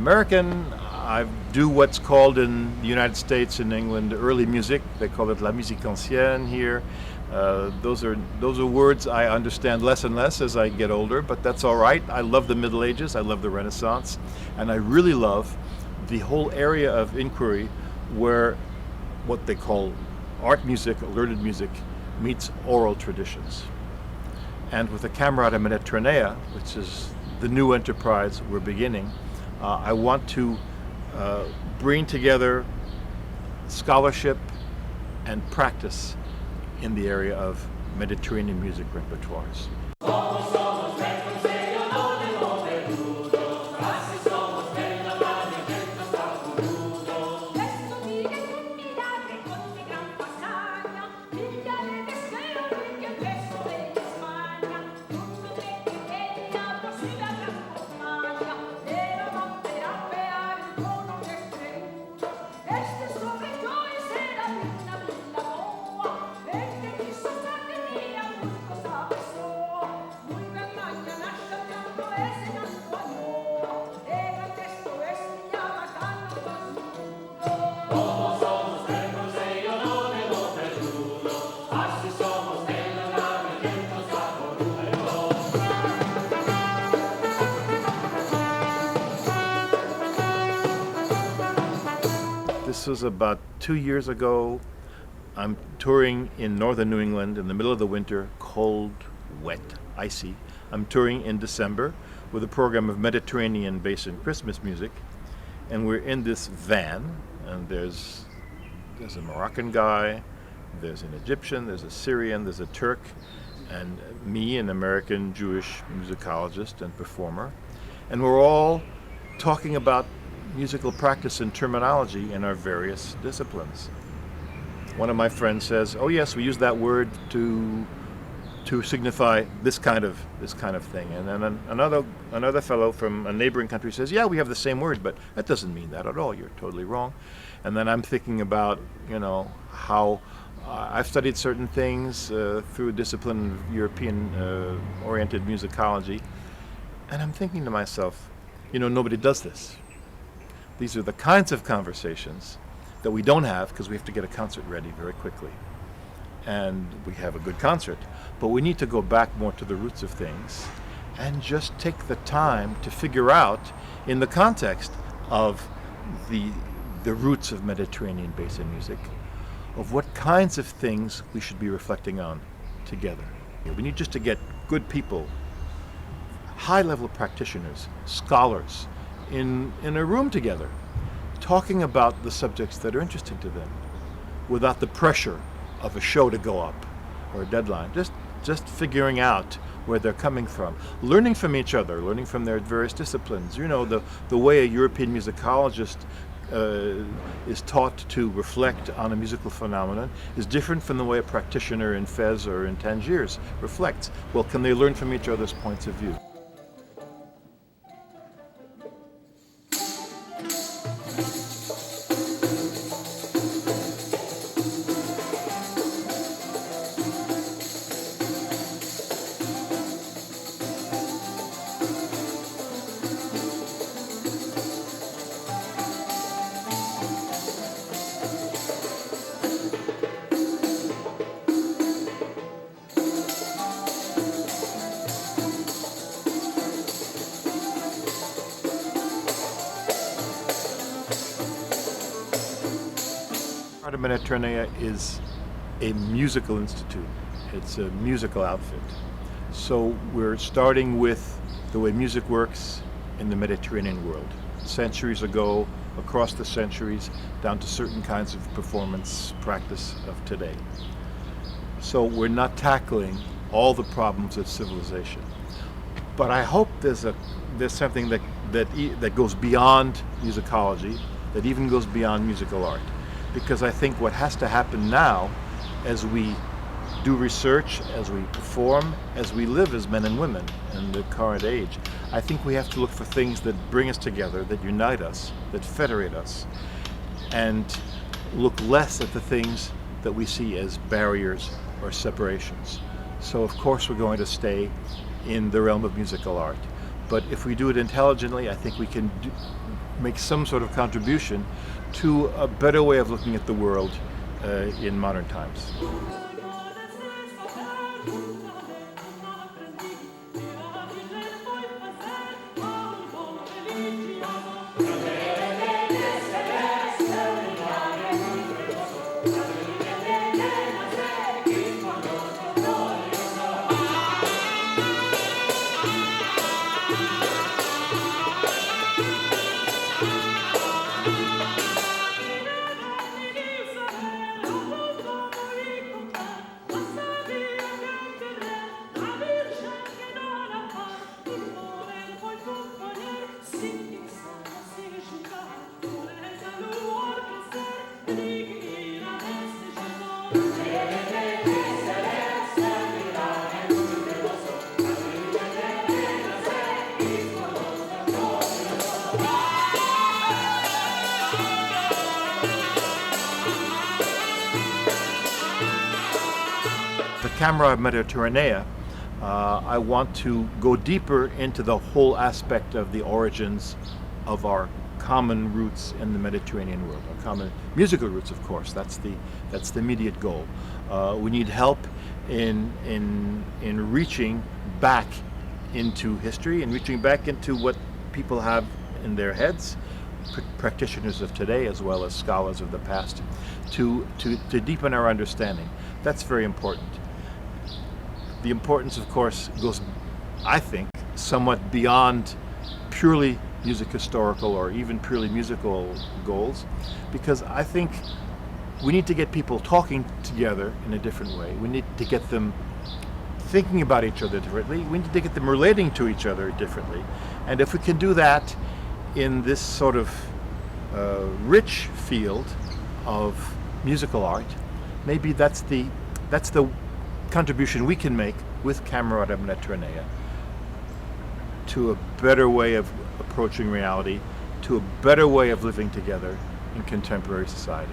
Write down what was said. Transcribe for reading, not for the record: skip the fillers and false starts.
American. I do what's called in the United States and England early music. They call it la musique ancienne here. Those are words I understand less and less as I get older, but that's all right. I love the Middle Ages, I love the Renaissance, and I really love the whole area of inquiry where what they call art music, learned music, meets oral traditions. And with the Camerata Mediterranea, which is the new enterprise we're beginning, I want to bring together scholarship and practice in the area of Mediterranean music repertoires. This was about 2 years ago. I'm touring in northern New England in the middle of the winter, cold, wet, icy. I'm touring in December with a program of Mediterranean basin Christmas music, and we're in this van, and there's a Moroccan guy, there's an Egyptian, there's a Syrian, there's a Turk, and me, an American Jewish musicologist and performer, and we're all talking about musical practice and terminology in our various disciplines. One of my friends says, "Oh yes, we use that word to signify this kind of thing," and then another fellow from a neighboring country says, "Yeah, we have the same word, but that doesn't mean that at all. You're totally wrong." And then I'm thinking about how I've studied certain things through a discipline of European oriented musicology, and I'm thinking to myself, nobody does this. These are the kinds of conversations that we don't have because we have to get a concert ready very quickly. And we have a good concert, but we need to go back more to the roots of things and just take the time to figure out, in the context of the roots of Mediterranean basin music, of what kinds of things we should be reflecting on together. We need just to get good people, high-level practitioners, scholars, in a room together, talking about the subjects that are interesting to them, without the pressure of a show to go up or a deadline. Just figuring out where they're coming from, learning from each other, learning from their various disciplines. The way a European musicologist is taught to reflect on a musical phenomenon is different from the way a practitioner in Fez or in Tangiers reflects. Well, can they learn from each other's points of view? Camerata Mediterranea is a musical institute. It's a musical outfit. So we're starting with the way music works in the Mediterranean world. Centuries ago, across the centuries, down to certain kinds of performance practice of today. So we're not tackling all the problems of civilization. But I hope there's something that goes beyond musicology, that even goes beyond musical art. Because I think what has to happen now, as we do research, as we perform, as we live as men and women in the current age, I think we have to look for things that bring us together, that unite us, that federate us, and look less at the things that we see as barriers or separations. So of course we're going to stay in the realm of musical art. But if we do it intelligently, I think we can make some sort of contribution to a better way of looking at the world in modern times. The Camerata Mediterranea, I want to go deeper into the whole aspect of the origins of our common roots in the Mediterranean world, our common musical roots, of course. That's the immediate goal. We need help in reaching back into history and reaching back into what people have in their heads, practitioners of today as well as scholars of the past, to deepen our understanding. That's very important. The importance, of course, goes, I think, somewhat beyond purely music historical or even purely musical goals, because I think we need to get people talking together in a different way. We need to get them thinking about each other differently. We need to get them relating to each other differently. And if we can do that in this sort of rich field of musical art, maybe that's the contribution we can make with Camerata Mediterranea to a better way of approaching reality, to a better way of living together in contemporary society.